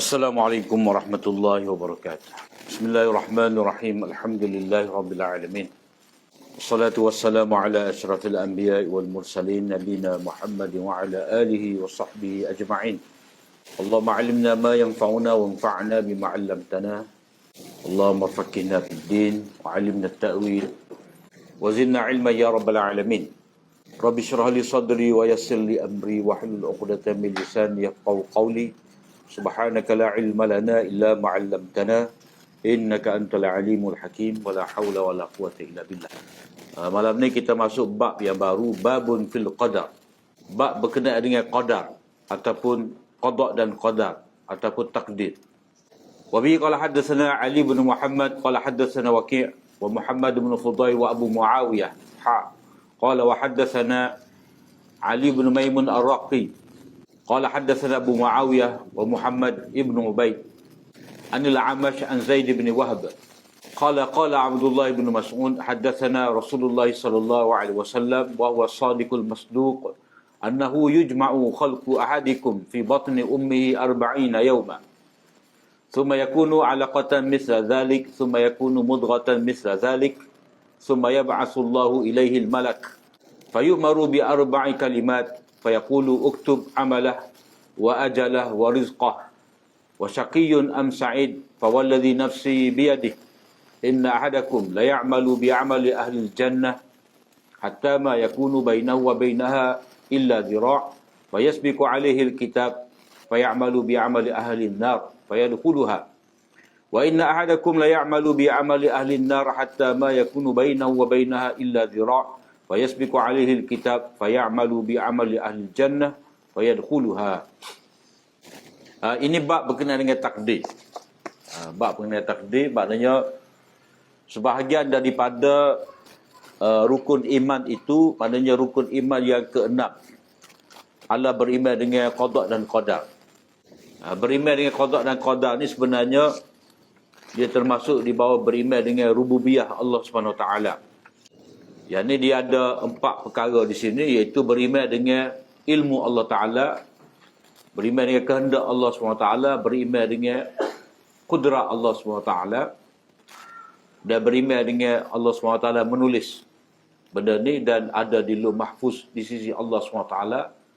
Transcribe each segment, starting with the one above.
Assalamualaikum warahmatullahi wabarakatuh. Bismillahirrahmanirrahim. Alhamdulillahi rabbil alamin. Wassalatu wassalamu ala asyrafil anbiya'i wal mursalin nabina Muhammad wa ala alihi wa sahbihi ajma'in. Allahumma 'allimna ma yanfa'una wanfa'na bima 'allamtana. Allahumma faqqihna fid din wa 'allimna at-ta'wil wa zidna 'ilman ya rabbal alamin. Rabbi shrah li sadri wa yassir li amri wa hlul 'uqdatam min lisani yafqahu qawli. Subhanaka la ilma lana illa ma 'allamtana innaka antal alimul hakim wa la haula wa la quwwata illa billah. Malam ni kita masuk bab yang baru, babun fil qadar. Bab berkenaan dengan qadar ataupun qada dan qadar ataupun takdir. Wa bihi qala hadatsana Ali bin Muhammad qala hadatsana Waqi' wa Muhammad bin Fudayl wa Abu Muawiyah qala wa hadatsana Ali bin Maimun ar-Raqi قال حدثنا أبو معاوية ومحمد ابن عبيد عن الأعمش عن زيد بن وهب قال عبد الله بن مسعود حدثنا رسول الله صلى الله عليه وسلم وهو الصادق المصدوق أنه يجمع خلق أحدكم في بطن أمه 40 يوما ثم يكون علقة مثل ذلك ثم يكون مضغة مثل ذلك ثم يبعث الله إليه الملك فيؤمر بأربع كلمات فيقول اكتب عمله وأجله ورزقه وشقي أم سعيد فوالذي نفسي بيده إن أحدكم ليعمل بعمل أهل الجنة حتى ما يكون بينه وبينها إلا ذراع فيسبق عليه الكتاب فيعمل بعمل أهل النار فيدخلها وإن أحدكم ليعمل بعمل أهل النار حتى ما يكون بينه وبينها إلا ذراع فيسبق عليه الكتاب فيعمل بعمل أهل الجنة فيدخلها. Ini bab berkenaan dengan takdir. Bab berkenaan takdir maknanya sebahagian daripada rukun iman itu, maknanya rukun iman yang keenam. Allah beriman dengan qada dan qadar. Beriman dengan qada dan qadar ni sebenarnya dia termasuk di bawah beriman dengan rububiyah Allah Subhanahu Wa Taala. Yang ni dia ada 4 perkara di sini, iaitu beriman dengan ilmu Allah Ta'ala, beriman dengan kehendak Allah SWT, beriman dengan kudrat Allah SWT, dan beriman dengan Allah SWT menulis benda ni dan ada di Lauh Mahfuz di sisi Allah SWT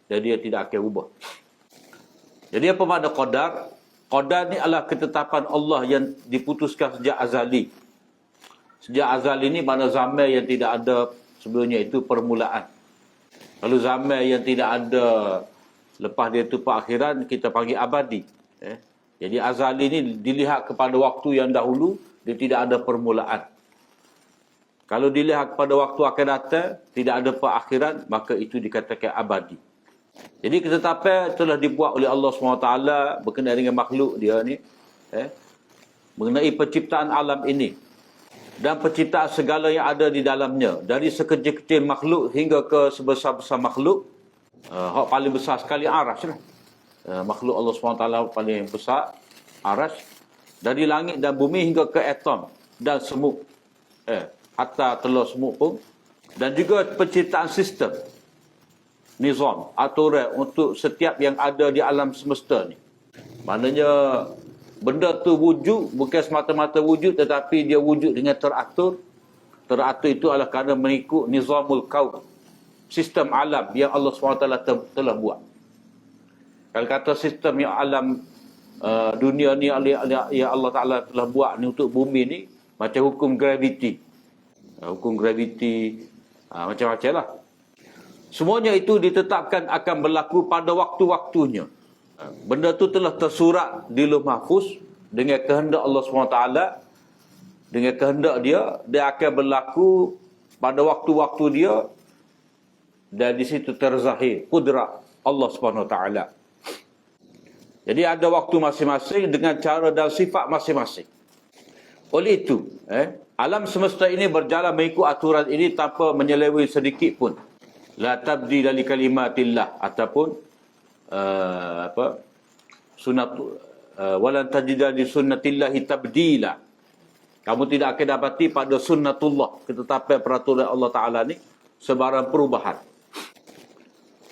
dan dia tidak akan ubah. Jadi apa makna qadar? Qadar ni adalah ketetapan Allah yang diputuskan sejak azali. Sejak azal ini mana zaman yang tidak ada sebelumnya itu permulaan. Kalau zaman yang tidak ada lepas dia itu perakhiran kita panggil abadi. Jadi azal ini dilihat kepada waktu yang dahulu dia tidak ada permulaan. Kalau dilihat kepada waktu akan datang tidak ada perakhiran maka itu dikatakan abadi. Jadi ketetapan telah dibuat oleh Allah SWT berkenaan dengan makhluk dia ni, mengenai penciptaan alam ini dan penciptaan segala yang ada di dalamnya, dari sekecil-kecil makhluk hingga ke sebesar-besar makhluk. Hak paling besar sekali arash lah. Makhluk Allah SWT paling besar arash. Dari langit dan bumi hingga ke atom dan semut, hatta telur semut pun. Dan juga penciptaan sistem nizam, aturan untuk setiap yang ada di alam semesta ni. Maknanya benda tu wujud, bukan semata-mata wujud tetapi dia wujud dengan teratur. Teratur itu adalah kerana mengikut nizamul kaun, sistem alam yang Allah SWT telah buat. Kalau kata sistem yang alam dunia ni yang Allah Ta'ala telah buat ni untuk bumi ni, macam hukum graviti. Hukum graviti macam-macam lah. Semuanya itu ditetapkan akan berlaku pada waktu-waktunya. Benda tu telah tersurat di Lauh Mahfuz dengan kehendak Allah SWT. Dengan kehendak dia akan berlaku pada waktu-waktu dia, dan di situ terzahir kudrat Allah SWT. Jadi ada waktu masing-masing dengan cara dan sifat masing-masing. Oleh itu, alam semesta ini berjalan mengikut aturan ini tanpa menyeleweng sedikit pun. La tabdila li kalimatillah, ataupun sunnat walan tajida li sunnatillahi tabdila. Kamu tidak akan dapati pada sunnatullah, ketetapan peraturan Allah Ta'ala ni sebarang perubahan.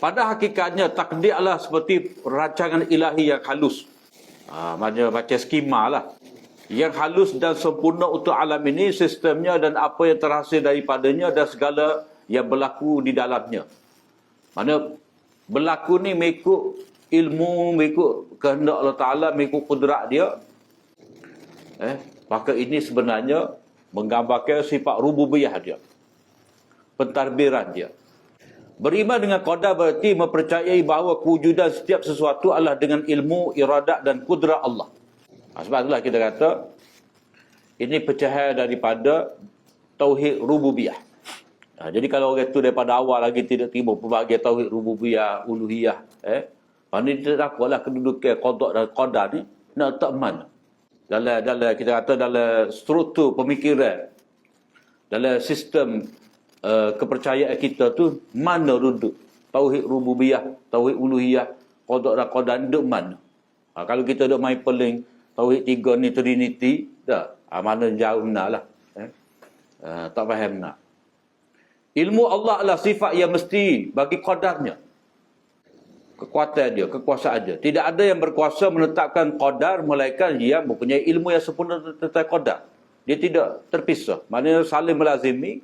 Pada hakikatnya takdir adalah seperti rancangan ilahi yang halus. Macam baca skema lah. Yang halus dan sempurna untuk alam ini, sistemnya dan apa yang terhasil daripadanya dan segala yang berlaku di dalamnya. Mana berlaku ni mengikut ilmu, mengikut kehendak Allah Ta'ala, mengikut kudrat dia. Maka ini sebenarnya menggambarkan sifat rububiyah dia, pentadbiran dia. Beriman dengan qadar berarti mempercayai bahawa kewujudan setiap sesuatu adalah dengan ilmu, iradat dan kudrat Allah. Sebab itulah kita kata ini pecahan daripada tauhid rububiyah. Jadi kalau orang itu daripada awal lagi tidak terima pelbagai tauhid rububiyah, uluhiyah, mana dia tak takutlah kedudukan qada dan qadar ni nak letak mana. Dalam kita kata dalam struktur pemikiran, dalam sistem kepercayaan kita tu, mana duduk tauhid rububiyah, tauhid uluhiyah, qada dan qadar duduk mana. Kalau kita duduk main peling tauhid tiga ni trinity, dah mana jauh nak lah. Tak faham nak. Ilmu Allah adalah sifat yang mesti bagi qadarnya. Kekuatan dia, kekuasaan dia. Tidak ada yang berkuasa menetapkan qadar melainkan yang mempunyai ilmu yang sempurna tentang qadar. Dia tidak terpisah. Maknanya saling melazimi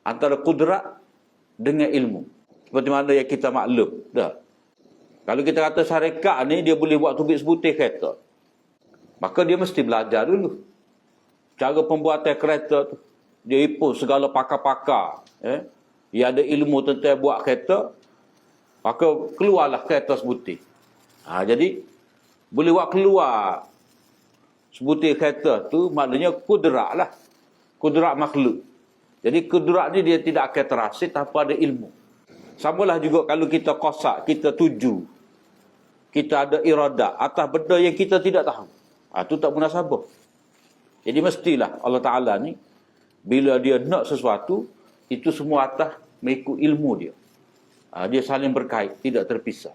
antara kudrat dengan ilmu. Seperti mana yang kita maklum. Dah. Kalau kita kata syarikat ni dia boleh buat tubik sebutir kereta, maka dia mesti belajar dulu cara pembuatan kereta tu. Dia ipun segala pakar-pakar yang ada ilmu tentang buat kereta, maka keluarlah kereta sebutir. Jadi boleh buat keluar sebutir kereta tu maknanya kudrat lah, kudrat makhluk. Jadi kudrat ni dia tidak akan terhasil tanpa ada ilmu. Samalah juga kalau kita qasak, kita tuju, kita ada iradah atas benda yang kita tidak tahu, tu tak munasabah. Jadi mestilah Allah Ta'ala ni bila dia nak sesuatu, itu semua atas mengikut ilmu dia. Dia saling berkait, tidak terpisah.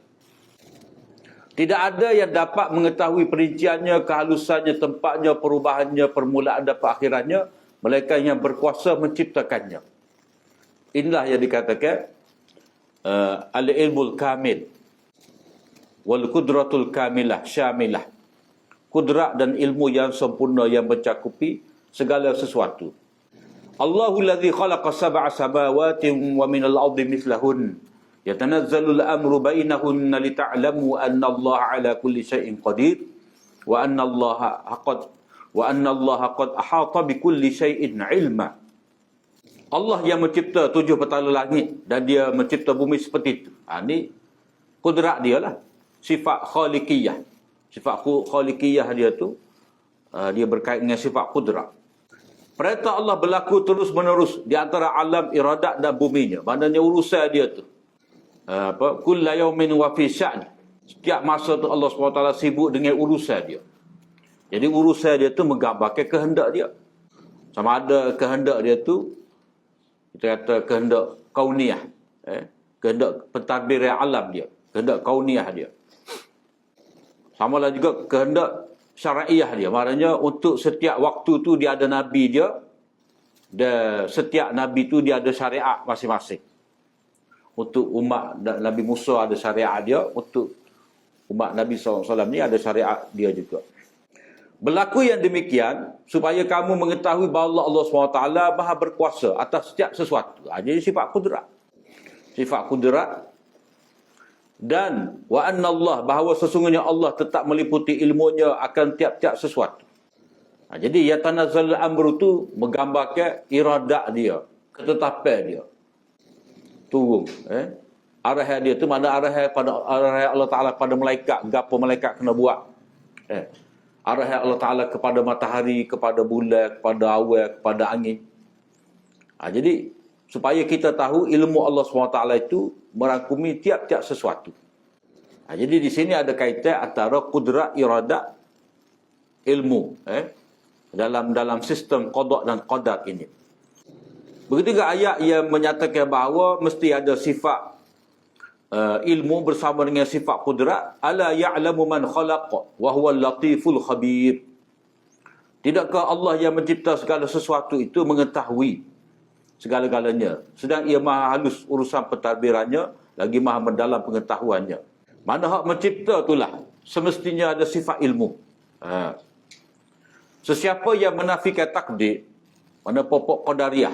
Tidak ada yang dapat mengetahui perinciannya, kehalusannya, tempatnya, perubahannya, permulaan dan perakhirannya, melainkan yang berkuasa menciptakannya. Inilah yang dikatakan al-ilmul kamil wal kudratul kamilah syamilah. Kudrat dan ilmu yang sempurna yang mencakupi segala sesuatu. Allahul ladzi khalaqa sab'a samawati wa minal ardi mithlahun yatanazzalu al-amru bainahunna lita'lamu anna Allah 'ala kulli syai'in qadir wa anna Allah qad ahata bi kulli syai'in 'ilma. Allah yang mencipta 7 petala langit dan dia mencipta bumi seperti itu. Ini kudrat dia lah. Sifat khaliqiyah. Sifat khaliqiyah dia tu dia berkait dengan sifat kudrat. Perintah Allah berlaku terus menerus di antara alam iradat dan buminya. Maknanya urusan dia tu. Kullu yaumin wa fi sya'n. Setiap masa tu Allah SWT sibuk dengan urusan dia. Jadi urusan dia tu menggambarkan kehendak dia. Sama ada kehendak dia tu, kita kata kehendak kauniyah. Kehendak pentadbiran alam dia. Kehendak kauniyah dia. Sama lah juga kehendak syara'iyah dia. Maknanya untuk setiap waktu tu dia ada nabi dia, dan setiap nabi tu dia ada syariat masing-masing. Untuk umat Nabi Musa ada syariat dia, untuk umat Nabi SAW ni ada syariat dia juga. Berlaku yang demikian supaya kamu mengetahui bahawa Allah SWT Maha berkuasa atas setiap sesuatu. Jadi sifat kudrat. Sifat kudrat. Dan wa anna Allah, bahawa sesungguhnya Allah tetap meliputi ilmunya akan tiap-tiap sesuatu. Jadi yatanazzal amru tu menggambarkan iradat dia, ketetapan dia. Turun. Arahan dia tu mana arahan Allah Ta'ala pada malaikat, gapo malaikat kena buat. Arahan Allah Ta'ala kepada matahari, kepada bulan, kepada awan, kepada angin. Jadi supaya kita tahu ilmu Allah SWT itu merangkumi tiap-tiap sesuatu. Jadi di sini ada kaitan antara kudrat, iradat, ilmu dalam sistem qada dan qadar ini. Begitu juga ayat yang menyatakan bahawa mesti ada sifat ilmu bersama dengan sifat kudrat. Ala ya'lamu man khalaqa wa huwal latiful khabir. Tidakkah Allah yang mencipta segala sesuatu itu mengetahui segala-galanya, sedang ia maha halus urusan pentadbirannya, lagi maha mendalam pengetahuannya. Mana hak mencipta itulah semestinya ada sifat ilmu. Sesiapa yang menafikan takdir, mana pokok qadariyah,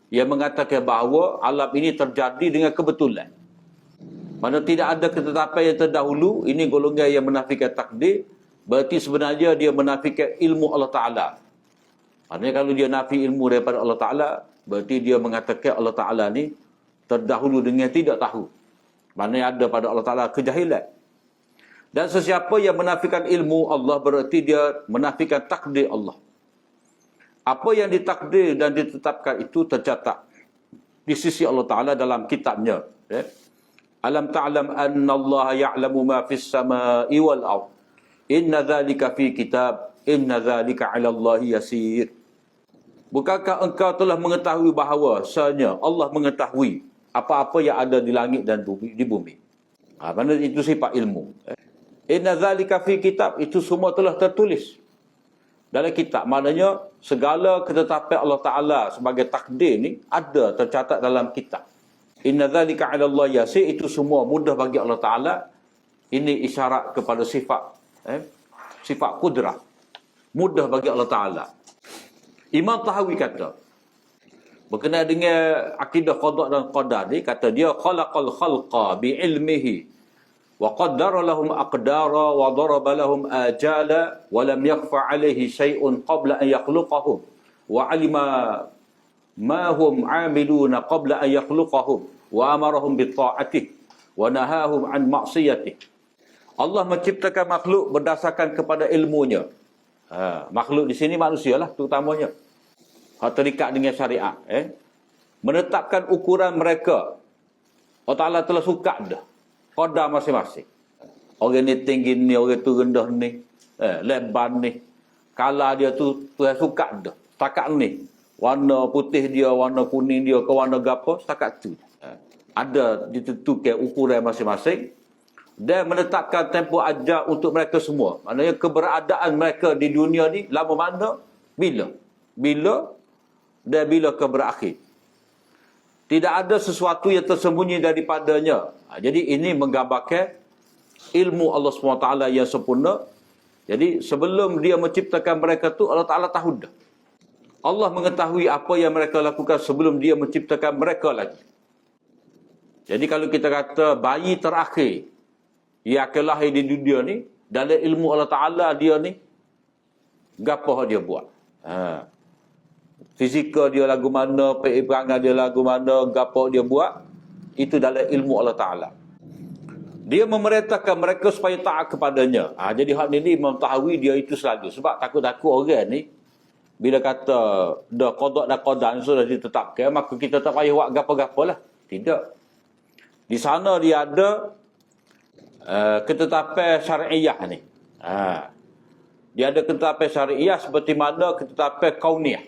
yang mengatakan bahawa alam ini terjadi dengan kebetulan, mana tidak ada ketetapan yang terdahulu, ini golongan yang menafikan takdir, berarti sebenarnya dia menafikan ilmu Allah Ta'ala. Maksudnya kalau dia nafi ilmu daripada Allah Ta'ala, berarti dia mengatakan Allah Ta'ala ni terdahulu dengan tidak tahu. Maknanya ada pada Allah Ta'ala kejahilan. Dan sesiapa yang menafikan ilmu Allah, berarti dia menafikan takdir Allah. Apa yang ditakdir dan ditetapkan itu tercatat di sisi Allah Ta'ala dalam kitabnya. Alam ta'lam anna Allah ya'lamu ma fis sama'i wal ard. Inna dhalika fi kitab. Inna dhalika 'ala Allah yasir. Bukankah engkau telah mengetahui bahawa sebenarnya Allah mengetahui apa-apa yang ada di langit dan di bumi. Mana itu sifat ilmu. Inna dzalika fi kitab, itu semua telah tertulis dalam kitab. Maknanya segala ketetapan Allah Ta'ala sebagai takdir ni ada tercatat dalam kitab. Inna dzalika 'ala Allah yasir, itu semua mudah bagi Allah Ta'ala. Ini isyarat kepada sifat sifat kudrah. Mudah bagi Allah Ta'ala. Imam Tahawi kata, berkenaan dengan akidah qada dan qadar ni, kata dia khalaqal khalqa bi ilmihi wa qaddara lahum aqdara wa daraba lahum ajala wa lam yakhfa alayhi shay'un qabla an yakhluqahum wa alima ma hum amiluna qabla an yakhluqahum wa amarahum bi ta'atihi wa nahahum an ma'siyatihi. Allah menciptakan makhluk berdasarkan kepada ilmunya. Makhluk di sini manusialah terutamanya. Terikat dengan syariat. Menetapkan ukuran mereka. Allah Ta'ala telah suka dah. Qadar masing-masing. Orang ni tinggi ni, orang tu rendah ni. Lebar ni. Kala dia tu Tuhan suka dah. Setakat ni. Warna putih dia, warna kuning dia, ke warna gapo, setakat tu. Ada ditentukan ukuran masing-masing. Dan menetapkan tempoh ajal untuk mereka semua. Maknanya keberadaan mereka di dunia ni lama mana? Bila? Dan bila ke berakhir. Tidak ada sesuatu yang tersembunyi daripadanya. Jadi ini menggambarkan ilmu Allah SWT yang sempurna. Jadi sebelum dia menciptakan mereka tu, Allah Ta'ala tahu dah. Allah mengetahui apa yang mereka lakukan sebelum dia menciptakan mereka lagi. Jadi kalau kita kata bayi terakhir yang akan lahir di dunia ni, dalam ilmu Allah Ta'ala dia ni, gapo dia buat. Fizikal dia lagu mana, perangai dia lagu mana, gapo dia buat, itu dalam ilmu Allah Ta'ala. Dia memerintahkan mereka supaya taat kepadanya. Jadi hak ni Imam Tahawi dia itu selalu. Sebab takut-takut orang ni, bila kata dah qada dan qadar sudah ditetapkan, maka kita tak payah buat gapo-gapo lah. Tidak. Di sana dia ada ketetapan syariah ni. Dia ada ketetapan syariah seperti mana ketetapan kauniyah.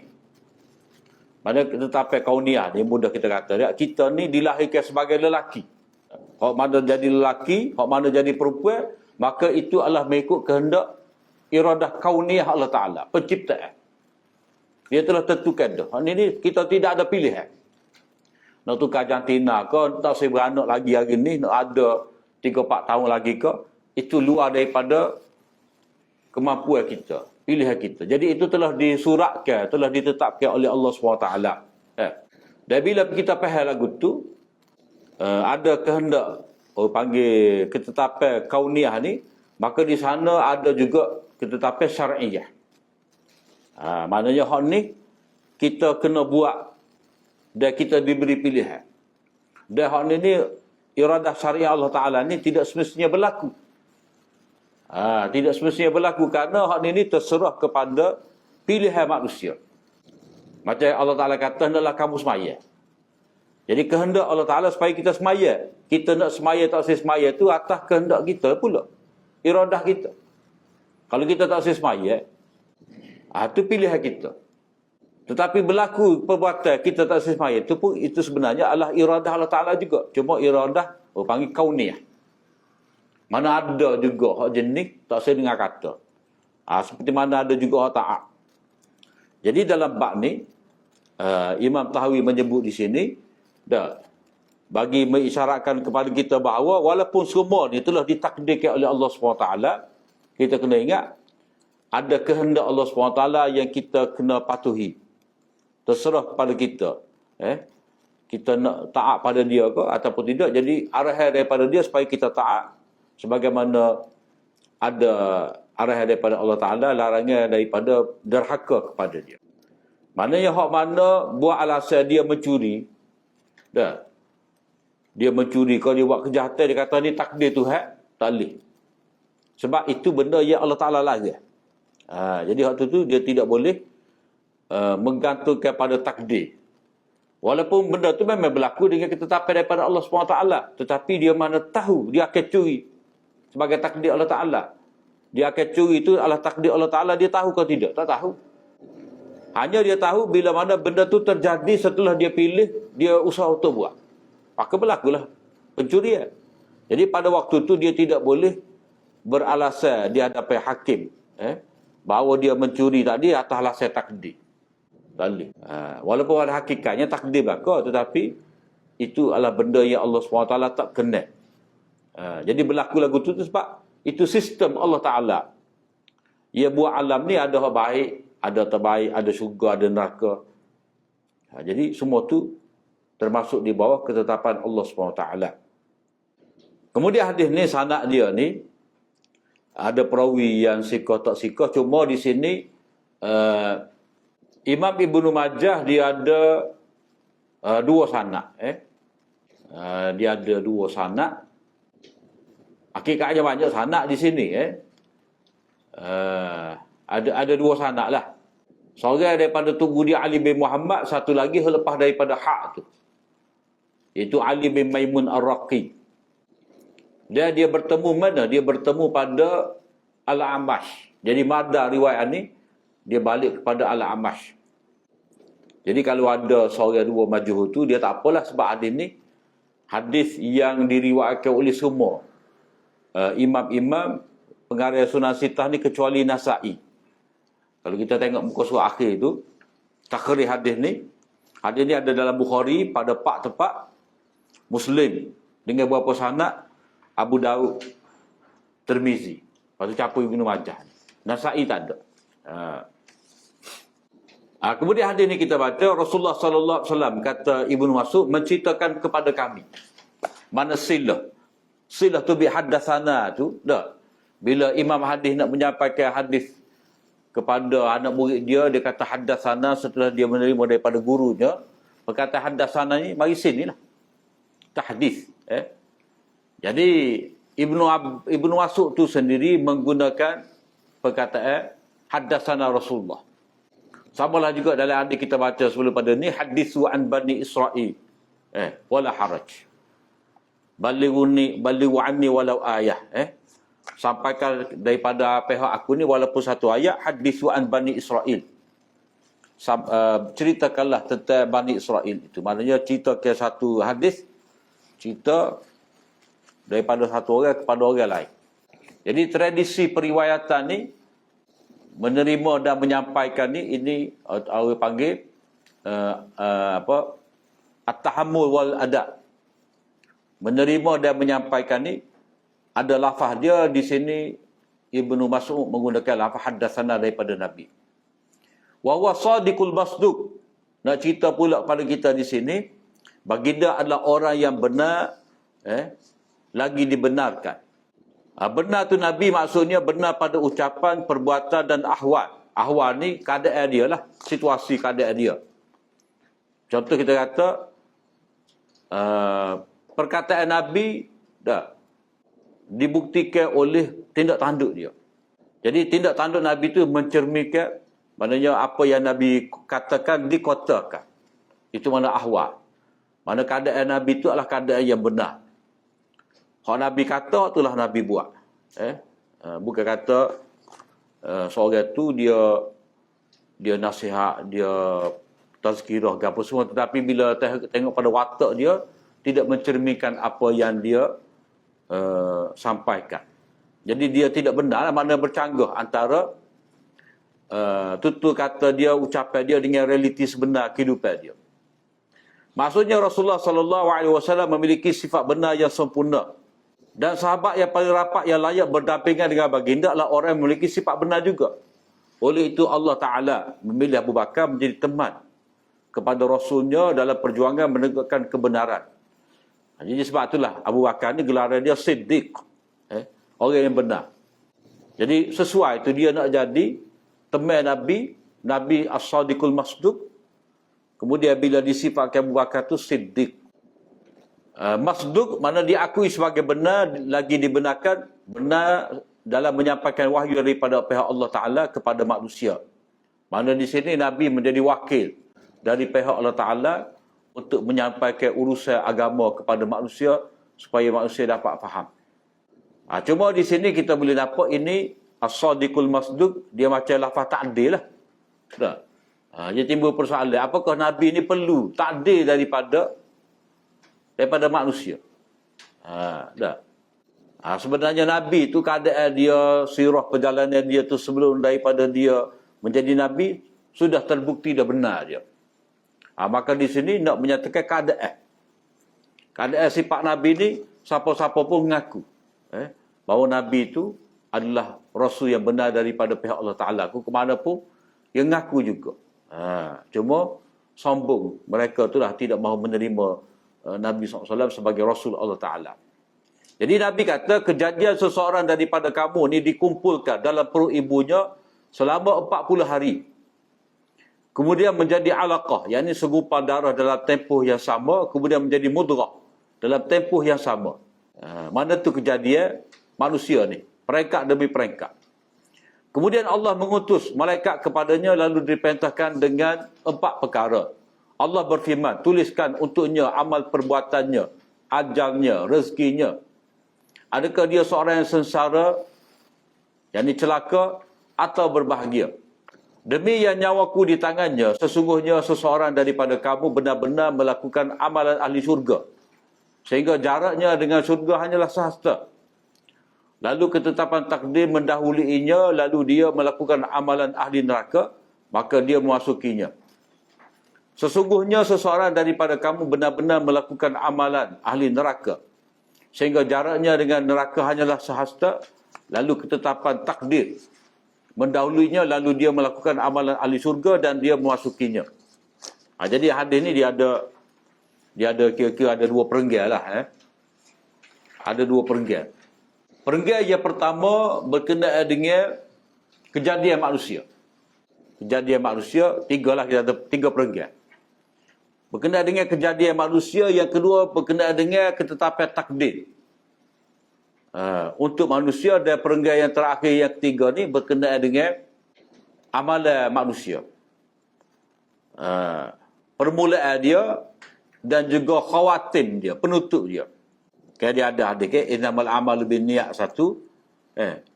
Mana ketetapan kauniyah ni mudah kita kata. Kita ni dilahirkan sebagai lelaki. Hak mana jadi lelaki, hak mana jadi perempuan, maka itu adalah mengikut kehendak iradah kauniyah Allah Ta'ala. Penciptaan. Dia telah tentukan dah. Hak ni kita tidak ada pilihan. Nak tukar jantina ke, tak saya beranak lagi hari ni, nak ada 3-4 tahun lagi ke, itu luar daripada kemampuan kita, pilihan kita. Jadi itu telah disuratkan, telah ditetapkan oleh Allah SWT. Dan bila kita faham lagu tu, ada kehendak, orang panggil ketetapan kauniyah ni, maka di sana ada juga ketetapan syariah. Maknanya hak ni, kita kena buat dan kita diberi pilihan. Dan hak ni iradah syariah Allah Ta'ala ni tidak semestinya berlaku. Tidak semestinya berlaku kerana hak ini terserah kepada pilihan manusia. Macam Allah Ta'ala kata, hendaklah kamu semaya. Jadi kehendak Allah Ta'ala supaya kita semaya. Kita nak semaya tak usah semaya tu atas kehendak kita pula. Iradah kita. Kalau kita tak usah semaya, itu pilihan kita. Tetapi berlaku perbuatan kita tak usah semaya, itu sebenarnya adalah iradah Allah Ta'ala juga. Cuma iradah, orang panggil kauniyah. Mana ada juga hak jenis tak saya dengar kata. Seperti mana ada juga hak ta'at. Jadi dalam bab ni, Imam Tahawi menyebut di sini, bagi mengisyaratkan kepada kita bahawa walaupun semua ni telah ditakdirkan oleh Allah SWT, kita kena ingat ada kehendak Allah SWT yang kita kena patuhi. Terserah kepada kita. Kita nak taat pada dia ke ataupun tidak. Jadi arahan daripada dia supaya kita taat. Sebagaimana ada arahan daripada Allah Ta'ala, larangan daripada derhaka kepada dia. Maknanya hak mana buat alasan dia mencuri. Dah. Dia mencuri. Kalau dia buat kejahatan, dia kata ni takdir Tuhan. Tak boleh. Sebab itu benda yang Allah Ta'ala larang. Jadi hak tu dia tidak boleh menggantungkan pada takdir. Walaupun benda tu memang berlaku dengan ketetapan daripada Allah SWT. Tetapi dia mana tahu dia akan curi sebagai takdir Allah Ta'ala. Dia akan curi itu adalah takdir Allah Ta'ala. Dia tahu ke tidak? Tak tahu. Hanya dia tahu bila mana benda tu terjadi setelah dia pilih, dia usaha untuk buat. Maka berlakulah pencurian. Jadi pada waktu tu dia tidak boleh beralasan di hadapan hakim bahawa dia mencuri tadi atas alasan takdir. Tak boleh. Walaupun pada hakikatnya takdir belaka, tetapi itu adalah benda yang Allah SWT tak kena. Jadi berlaku lagu tu sebab itu sistem Allah Ta'ala. Ia buat alam ni ada hak baik, ada terbaik, ada syurga, ada neraka. Jadi semua tu termasuk di bawah ketetapan Allah SWT. Kemudian hadis ni, sanad dia ni, ada perawi yang sikoh tak sikoh. Cuma di sini Imam Ibnu Majah dia ada dua sanad. Dia ada dua sanad. Hakikatnya banyak sanad di sini. Ada dua sanad lah. Seorang daripada tunggu dia Ali bin Muhammad, satu lagi lepas daripada hak tu. Itu Ali bin Maimun Ar-Raqi. Dia bertemu mana? Dia bertemu pada Al-Amash. Jadi madar riwayat ni dia balik kepada Al-Amash. Jadi kalau ada seorang dua majhul tu, dia tak apalah sebab hadis ni hadis yang diriwayatkan oleh semua imam-imam pengarang Sunan Sittah ni kecuali Nasa'i. Kalau kita tengok muka surat akhir tu, takhrij hadis ni ada dalam Bukhari pada 4 tempat, Muslim dengan beberapa sanad, Abu Daud, Tirmizi. Lepas tu campur Ibnu Majah. Nasa'i tak ada. Kemudian hadis ni kita baca, Rasulullah sallallahu alaihi wasallam kata Ibnu Mas'ud menceritakan kepada kami. Mana silah? Silah tu bi haddatsana tu, dah. Bila imam hadis nak menyampaikan hadis kepada anak murid dia, dia kata haddatsana setelah dia menerima daripada gurunya. Perkataan haddatsana ni mari sinilah. Tahdits, Jadi Ibnu Mas'ud tu sendiri menggunakan perkataan haddatsana Rasulullah. Samalah juga dalam hadis kita baca sebelum pada ni, hadithu an Bani Israel. Wala haraj. Balighu anni walau ayah. Sampaikan daripada pihak aku ni walaupun satu ayat, hadithu an Bani Israel. Ceritakanlah tentang Bani Israel. Itu maknanya cerita ke satu hadis, cerita daripada satu orang kepada orang lain. Jadi tradisi periwayatan ni, menerima dan menyampaikan ni, ini orang panggil at-tahammul wal adab. Menerima dan menyampaikan ni ada lafaz dia di sini. Ibnu Mas'ud menggunakan lafaz haddatsana daripada Nabi. Wa huwa sadiqul masduq. Nak cerita pula pada kita di sini, baginda adalah orang yang benar, lagi dibenarkan. Benar tu Nabi maksudnya benar pada ucapan, perbuatan dan ahwal. Ahwal ni keadaan dia lah, situasi keadaan dia. Contoh kita kata perkataan Nabi dah dibuktikan oleh tindak tanduk dia. Jadi tindak tanduk Nabi tu mencerminkan, maknanya apa yang Nabi katakan dikotakan. Itu mana ahwal. Mana keadaan Nabi tu adalah keadaan yang benar. Kalau Nabi kata, itulah Nabi buat. Bukan kata seorang tu dia nasihat, dia tazkirah ke apa semua, tetapi bila tengok pada watak dia, tidak mencerminkan apa yang dia sampaikan. Jadi dia tidak benar, makna bercanggah antara tutur kata dia, ucapan dia dengan realiti sebenar kehidupan dia. Maksudnya Rasulullah sallallahu alaihi wasallam memiliki sifat benar yang sempurna. Dan sahabat yang paling rapat yang layak berdampingan dengan baginda adalah orang yang memiliki sifat benar juga. Oleh itu Allah Ta'ala memilih Abu Bakar menjadi teman kepada Rasulnya dalam perjuangan menegakkan kebenaran. Jadi sebab itulah Abu Bakar ni gelaran dia Siddiq. Orang yang benar. Jadi sesuai itu dia nak jadi teman Nabi, Nabi As-Sadiqul Masduq. Kemudian bila disifatkan Abu Bakar itu Siddiq. Masduq mana diakui sebagai benar, lagi dibenarkan, benar dalam menyampaikan wahyu daripada pihak Allah Ta'ala kepada manusia. Mana di sini Nabi menjadi wakil dari pihak Allah Ta'ala untuk menyampaikan urusan agama kepada manusia supaya manusia dapat faham. Cuma di sini kita boleh nampak ini As-Sadiqul Masduq, dia macam lafaz ta'dil lah. Jadi timbul persoalan, apakah Nabi ini perlu ta'dil daripada manusia? Sebenarnya Nabi itu keadaan dia, sirah perjalanan dia tu sebelum daripada dia menjadi Nabi sudah terbukti dah benar dia. Maka di sini nak menyatakan keadaan sifat Nabi ni siapa-siapa pun mengaku bahawa Nabi itu adalah Rasul yang benar daripada pihak Allah Ta'ala. Ke mana pun yang mengaku juga. Cuma sombong mereka itulah tidak mahu menerima Nabi SAW sebagai Rasul Allah Ta'ala. Jadi Nabi kata kejadian seseorang daripada kamu ni dikumpulkan dalam perut ibunya selama 40 hari. Kemudian menjadi alaqah, yakni segumpal darah dalam tempoh yang sama, kemudian menjadi mudrah dalam tempoh yang sama. Mana tu kejadian manusia ni, peringkat demi peringkat. Kemudian Allah mengutus malaikat kepadanya lalu diperintahkan dengan 4 perkara. Allah berfirman, tuliskan untuknya amal perbuatannya, ajalnya, rezekinya. Adakah dia seorang yang sengsara, yakni celaka, atau berbahagia? Demi yang nyawaku di tangannya, sesungguhnya seseorang daripada kamu benar-benar melakukan amalan ahli syurga. Sehingga jaraknya dengan syurga hanyalah sehasta. Lalu ketetapan takdir mendahulinya, lalu dia melakukan amalan ahli neraka, maka dia memasukinya. Sesungguhnya seseorang daripada kamu benar-benar melakukan amalan ahli neraka. Sehingga jaraknya dengan neraka hanyalah sehasta, lalu ketetapan takdir mendahulunya, lalu dia melakukan amalan ahli syurga dan dia memasukinya. Jadi hadis ni dia ada kira-kira ada 2 perenggan lah. Ada 2 perenggan. Perenggan yang pertama berkenaan dengan kejadian manusia. Kejadian manusia, 3 lah, kita ada 3 perenggan. Berkenaan dengan kejadian manusia, yang kedua berkenaan dengan ketetapan takdir. Untuk manusia, dan perenggan yang terakhir yang ketiga ni berkenaan dengan amalan manusia. Permulaan dia dan juga khawatim dia, penutup dia. Dia ada hadis innamal amalu bin niat satu,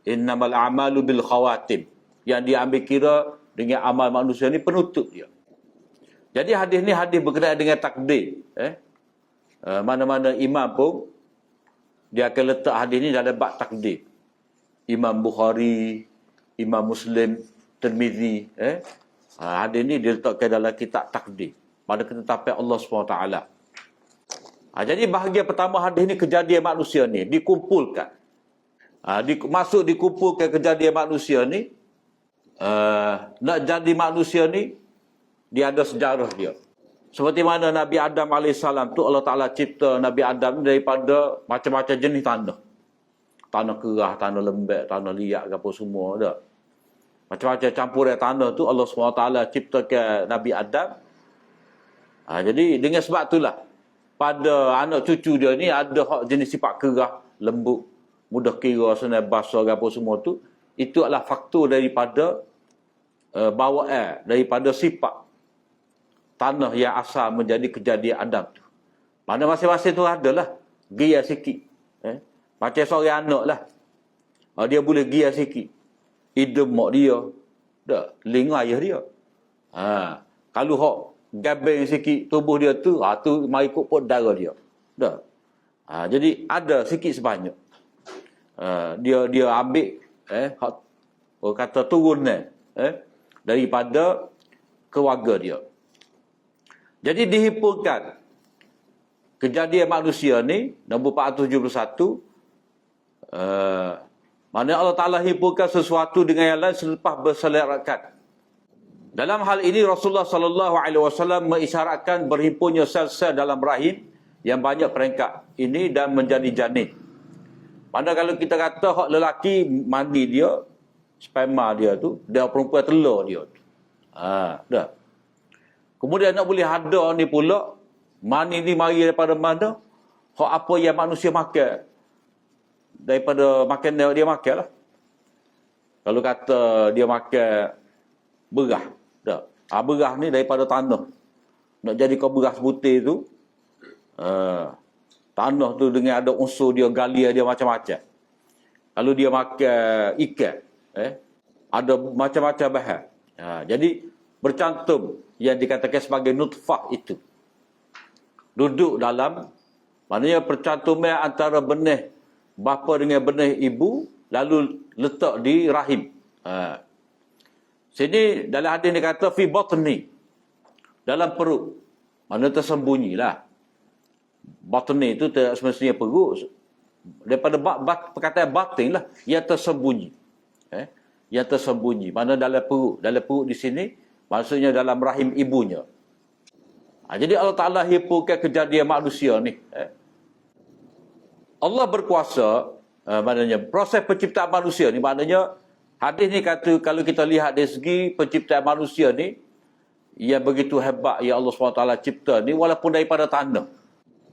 innamal amalu bil khawatim, yang diambil kira dengan amal manusia ni penutup dia. Jadi hadis ni hadis berkenaan dengan takdir. Mana-mana imam pun dia akan letak hadis ni dalam bab takdir. Imam Bukhari, Imam Muslim, Tirmizi, hadis ni diletakkan dalam kitab takdir pada ketetapan Allah SWT. Jadi bahagian pertama hadis ni kejadian manusia ni dikumpulkan. Maksud dikumpulkan kejadian manusia ni, nak jadi manusia ni dia ada sejarah dia. Seperti mana Nabi Adam AS tu Allah Ta'ala cipta Nabi Adam daripada macam-macam jenis tanah. Tanah kerah, tanah lembek, tanah liat, apa semua ada. Macam-macam campuran tanah tu Allah SWT ciptakan Nabi Adam. Jadi dengan sebab itulah pada anak cucu dia ni ada hak jenis sifat kerah, lembut, mudah kira, senang basah, apa semua tu. Itu adalah faktor daripada bawaan, daripada sifat tanah yang asal menjadi kejadian Adam tu. Mana masing-masing tu adalah gia sikit. Macam seorang anak lah. Dia boleh gia sikit. Hidung mak dia. Dah, telinga ayah dia. Kalau hak gabeng sikit tubuh dia tu, tu mari ikut pot darah dia. Dah. Jadi ada sikit sebanyak. Dia ambil hak kata turunan daripada keluarga dia. Jadi dihimpunkan kejadian manusia ni, nombor 471, mana Allah Ta'ala himpunkan sesuatu dengan yang lain selepas berselerakkan. Dalam hal ini Rasulullah sallallahu alaihi wasallam mengisyaratkan berhimpunnya sel-sel dalam rahim yang banyak peringkat ini dan menjadi janin. Mana kalau kita kata hak lelaki mandi dia, sperma dia tu, dia perempuan telur dia tu. Dah. Kemudian nak boleh ada ni pula, mani ni mari daripada mana? Hak apa yang manusia makan. Daripada makan dia makan lah. Kalau kata dia makan beras. Dah. Beras ni daripada tanah. Nak jadi kau beras putih tu, tanah tu dengan ada unsur dia, galia dia macam-macam. Kalau dia makan ikan, ada macam-macam bahan. Jadi bercantum yang dikatakan sebagai nutfah itu. Duduk dalam, maknanya percantuman antara benih bapa dengan benih ibu, lalu letak di rahim. Sini dalam hadis dia kata fi batni, dalam perut. Mana tersembunyilah. Batni itu semestinya perut. Daripada perkataan batin lah, yang tersembunyi. Yang tersembunyi. Mana dalam perut. Dalam perut di sini, maksudnya dalam rahim ibunya. Jadi Allah Ta'ala himpunkan kejadian manusia ni. Allah berkuasa, maknanya proses penciptaan manusia ni, maknanya hadis ni kata kalau kita lihat dari segi penciptaan manusia ni, yang begitu hebat yang Allah SWT cipta ni, walaupun daripada tanah.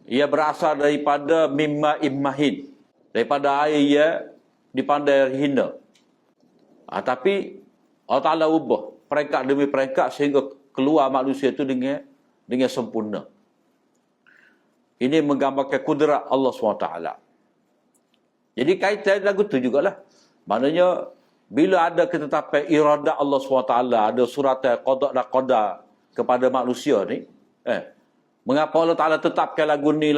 Ia berasal daripada mimma immahin, daripada air yang dipandai hina. Tapi Allah Ta'ala ubah peringkat demi peringkat sehingga keluar manusia itu dengan sempurna. Ini menggambarkan kudrat Allah SWT. Jadi kaitan lagu tu jugalah. Maknanya bila ada ketetapan iradah Allah SWT, ada surat qada dan qada kepada manusia ni, mengapa Allah Ta'ala tetapkan lagu ni?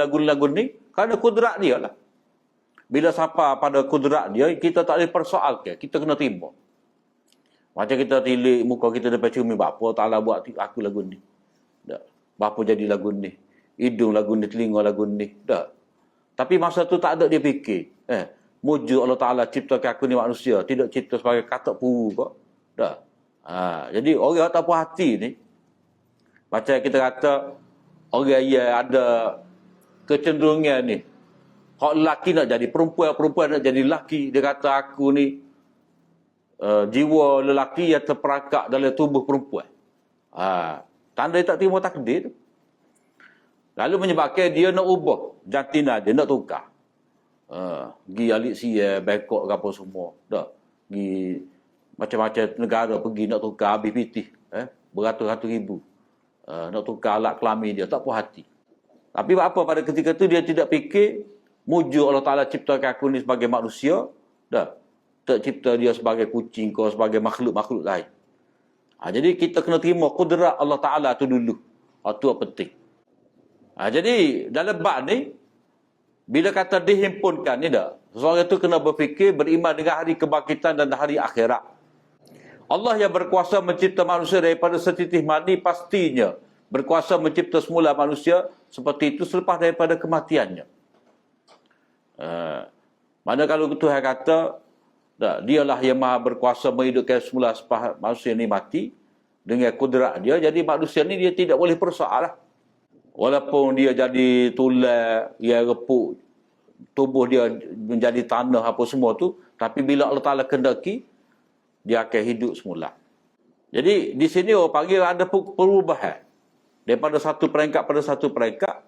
Kerana kudrat dia lah. Bila sampai pada kudrat dia, kita tak boleh persoalkan. Kita kena terima. Macam kita tilik muka kita depan cermin, bapa Ta'ala buat aku lagu ni. Tak. Bapa jadi lagu ni. Hidung lagu ni, telinga lagu ni. Tak. Tapi masa tu tak ada dia fikir. Mujur Allah Ta'ala ciptakan aku ni manusia. Tidak cipta sebagai katak puru kok. Tak. Jadi orang tak puas hati ni, macam kita kata, orang yang ada kecenderungan ni, hak lelaki nak jadi perempuan, perempuan nak jadi lelaki. Dia kata aku ni jiwa lelaki yang terperangkap dalam tubuh perempuan. Tanda dia tak terima takdir tu. Lalu menyebabkan dia nak ubah jantina dia, nak tukar. Pergi alik sia, Bangkok ke apa semua. Dah. Pergi macam-macam negara pergi nak tukar habis pitih. Beratus-ratus ribu. Nak tukar alat kelamin dia, tak puas hati. Tapi apa pada ketika tu dia tidak fikir, mujur Allah Ta'ala ciptakan aku ni sebagai manusia, dah. Tak cipta dia sebagai kucing kau, sebagai makhluk-makhluk lain. Jadi kita kena terima kudrat Allah Ta'ala tu dulu. Itu yang penting. Jadi dalam bab ni, bila kata dihimpunkan ni dah, seorang itu kena berfikir, beriman dengan hari kebangkitan dan hari akhirat. Allah yang berkuasa mencipta manusia daripada setitik mani, pastinya berkuasa mencipta semula manusia seperti itu selepas daripada kematiannya. Mana kalau Tuhan kata, dialah yang maha berkuasa menghidupkan semula selepas manusia ini mati, dengan kudrat dia, jadi manusia ni dia tidak boleh persoal lah. Walaupun dia jadi tulang, dia repuk, tubuh dia menjadi tanah apa semua tu, tapi bila Allah Ta'ala kendaki, dia akan hidup semula. Jadi di sini orang panggil ada perubahan daripada satu peringkat pada satu peringkat.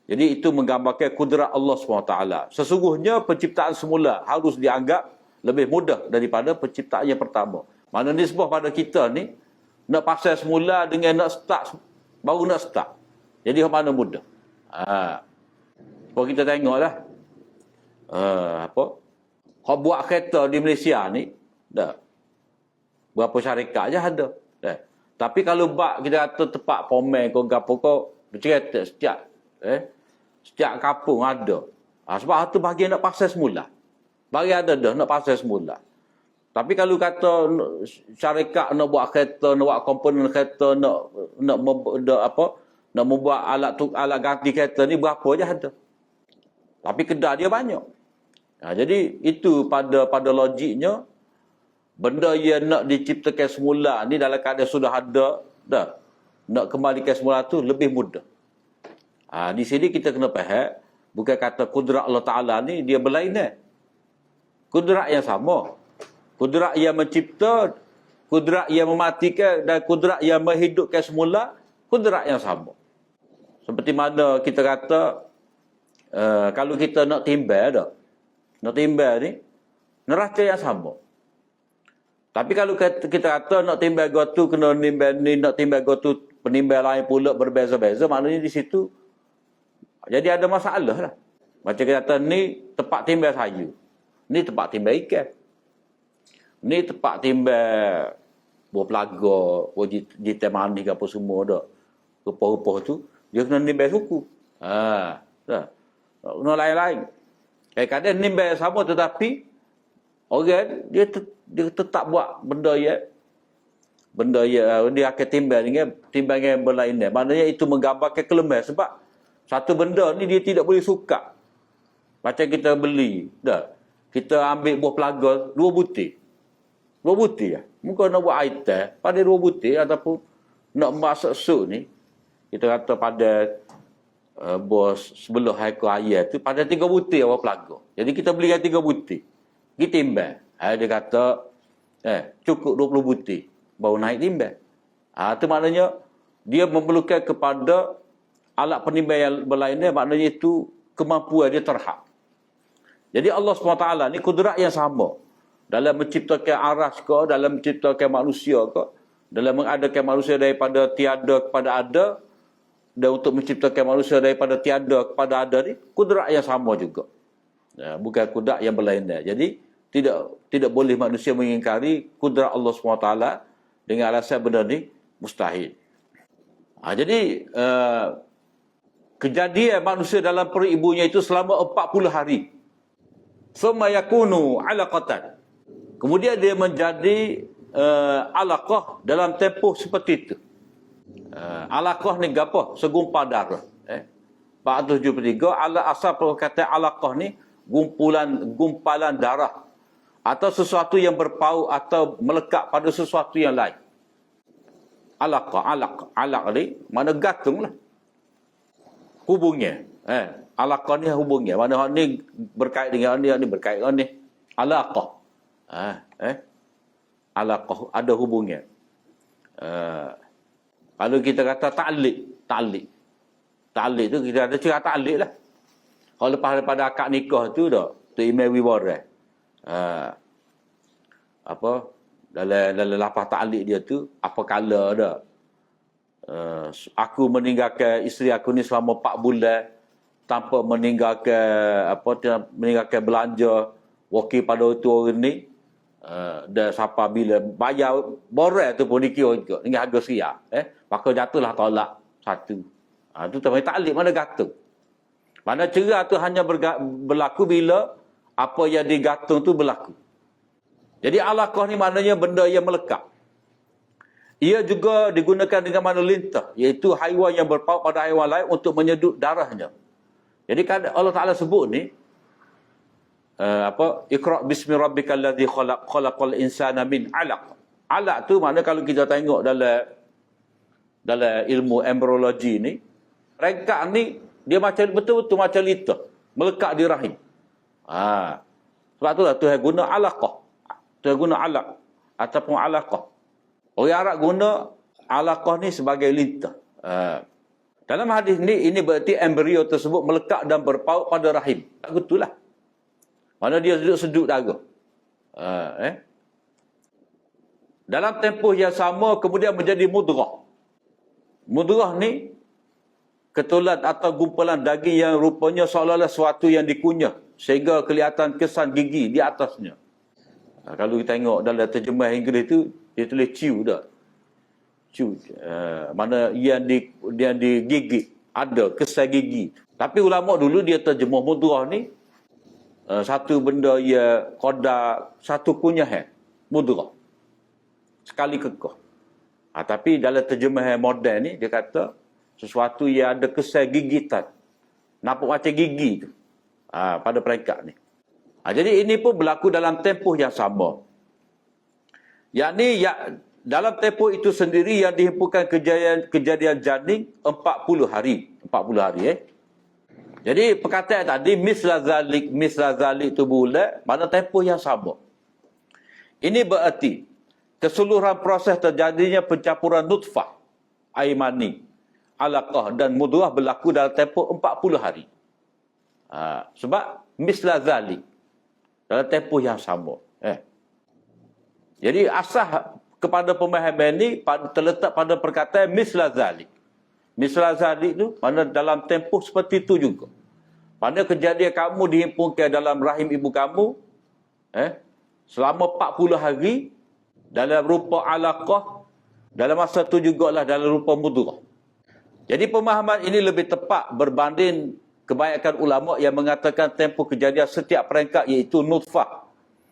Jadi itu menggambarkan kudrat Allah SWT. Sesungguhnya penciptaan semula harus dianggap lebih mudah daripada penciptaan yang pertama. Mana nisbah pada kita ni, nak pasal semula dengan nak start, baru nak start. Jadi mana mudah. Kalau kita tengoklah, kau buat kereta di Malaysia ni, dah. Berapa syarikat je ada. Dah. Tapi kalau bak kita kata tempat pomen kau gapo kau bercerita setiap kampung ada. Sebab itu bahagian nak pasal semula. Bagi ada dah nak pasal semula. Tapi kalau kata nak syarikat nak buat kereta, nak buat komponen kereta, nak nak membuat alat ganti kereta ni berapa je ada. Tapi kedai dia banyak. Jadi itu pada logiknya, benda yang nak diciptakan semula ni dalam keadaan sudah ada dah. Nak kembalikan semula tu lebih mudah. Di sini kita kena faham, bukan kata kudrat Allah Ta'ala ni dia berlainan. Kudrat yang sama. Kudrat yang mencipta, kudrat yang mematikan dan kudrat yang menghidupkan semula, kudrat yang sama. Seperti mana kita kata, kalau kita nak timbal dah. Nak timbal ni, neraca yang sama. Tapi kalau kita kata nak timbal gotu, kena nimbal ni, nak timbal gotu, penimbal lain pula berbeza-beza, maknanya di situ jadi ada masalah lah. Macam kita kata, ni tempat timbal sayu. Ni tempat timbal ikan. Ni tempat timbal buah pelaga, buah jitai manis ke apa semua dah. Rupa-rupa tu, dia kena nimbal suku. Dah. Kena lain-lain. Kadang-kadang nimbal sama tetapi orang dia tetap buat benda yang dia akan timbang yang berlainan. Maknanya itu menggambarkan kelemahan sebab satu benda ni dia tidak boleh suka. Macam kita beli dah. Kita ambil buah pelaga 2 butir. 2 butir lah. Mungkin nak buat aitan pada 2 butir ataupun nak masak sup ni. Kita kata pada buah sebelah ekor ayam tu pada 3 butir buah pelaga. Jadi kita belikan 3 butir. Kita timbang. Dia kata cukup 20 butir baru naik timbang. Itu maknanya dia memerlukan kepada alat penimbang yang berlainan, maknanya itu kemampuan dia terhad. Jadi Allah SWT ni kudrat yang sama dalam menciptakan aras ke, dalam menciptakan manusia ke, dalam mengadakan manusia daripada tiada kepada ada, dan untuk menciptakan manusia daripada tiada kepada ada ni, kudrat yang sama juga. Bukan kudrat yang berlainan. Jadi tidak boleh manusia mengingkari kudrat Allah SWT dengan alasan benda ni mustahil. Jadi kejadian manusia dalam perut ibunya itu selama 40 hari. Thumma yakunu alaqatan. Kemudian dia menjadi alaqah dalam tempoh seperti itu. Alaqah ni apa? Segumpal darah. 473 asal perkataan alaqah ni gumpalan darah atau sesuatu yang berpaut atau melekat pada sesuatu yang lain. Alaq ni mana gantung lah. Hubungnya. Alaqah ni hubungnya. Mana hak ni berkait dengan hak ni berkait dengan ni. Alaqah. Alaqah ada hubungnya. Kalau kita kata ta'liq tu kita ada cara ta'liq lah. Kalau lepas daripada akad nikah tu dah, tu email wibarat. Dalam lafaz ta'liq dia tu apa kala dah. Aku meninggalkan isteri aku ni selama 4 bulan tanpa meninggalkan belanja wakil pada itu orang ni, dan siapa bila bayar borang tu pun dikira juga dengan harga siap, maka jatuhlah tolak satu. Itu namanya ta'liq, mana gantung. Mana cerai tu hanya berlaku bila apa yang digantung tu berlaku. Jadi alaqah ni maknanya benda yang melekat. Ia juga digunakan dengan makna lintah, iaitu haiwan yang berpaut pada haiwan lain untuk menyedut darahnya. Jadi kan Allah Ta'ala sebut ni, Iqra' bismi rabbikal ladzi khalaqal insana min 'alaq. Alaq tu makna kalau kita tengok dalam ilmu embryologi ni, rengkak ni dia macam betul-betul macam lintah, melekat di rahim. Sebab itulah Tuhan guna alaqah. Tuhan guna alaq ataupun alaqah. Orang Arab guna alaqah ni sebagai lintah. Dalam hadis ni, ini berarti embrio tersebut melekat dan berpaut pada rahim. Tak betul lah. Mana dia sedut darah. Dalam tempoh yang sama, kemudian menjadi mudrah. Mudrah ni, ketulan atau gumpalan daging yang rupanya seolah-olah sesuatu yang dikunyah, sehingga kelihatan kesan gigi di atasnya. Kalau kita tengok dalam terjemah Inggeris tu, dia tulis chew dah. Chew. Mana yang digigit. Ada kesan gigi. Tapi ulama dulu dia terjemah mudrah ni, satu benda yang qadar, satu kunyahan. Mudrah. Sekali kekeh. Tapi dalam terjemahan moden ni, dia kata, sesuatu yang ada kesan gigitan. Nampak macam gigi tu. Pada peringkat ni. Jadi ini pun berlaku dalam tempoh yang sama. Yang ni, dalam tempoh itu sendiri yang dihimpunkan kejadian janin 40 hari. 40 hari Jadi perkataan tadi, misla zalik tu bulat, mana tempoh yang sama. Ini berarti, keseluruhan proses terjadinya pencampuran nutfah, air mani, alaqah dan mudghah berlaku dalam tempoh 40 hari. Sebab misla zalik, dalam tempoh yang sama. Jadi asas kepada pemahaman ini terletak pada perkataan misla zalik. Misla zalik tu mana dalam tempoh seperti itu juga. Pada kejadian kamu dihimpunkan dalam rahim ibu kamu selama 40 hari dalam rupa alaqah, dalam masa itu jugalah dalam rupa mudghah. Jadi pemahaman ini lebih tepat berbanding kebanyakan ulama yang mengatakan tempoh kejadian setiap peringkat iaitu nutfah,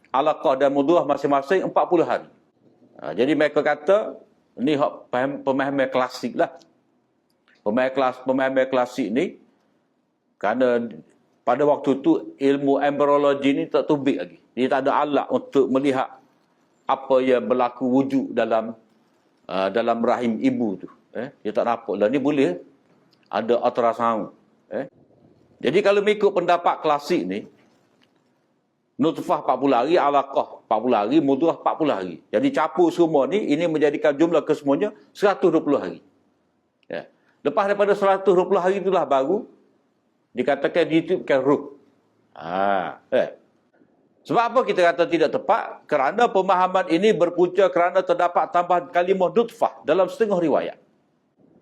alaqah dan mudghah masing-masing 40 hari. Jadi mereka kata ni pemahaman klasik lah. Pemahaman klasik ni kerana pada waktu tu ilmu embryologi ni tak tubik lagi. Dia tak ada alat untuk melihat apa yang berlaku wujud dalam rahim ibu tu. Dia tak nampak lah. Ni boleh ada ultrasound. Jadi kalau mengikut pendapat klasik ni, nutfah 40 hari, alaqah 40 hari, mudghah 40 hari. Jadi capur semua ni, ini menjadikan jumlah kesemuanya 120 hari. Lepas daripada 120 hari itulah baru dikatakan ditiupkan ruh. Sebab apa kita kata tidak tepat? Kerana pemahaman ini berpunca kerana terdapat tambahan kalimah nutfah dalam setengah riwayat.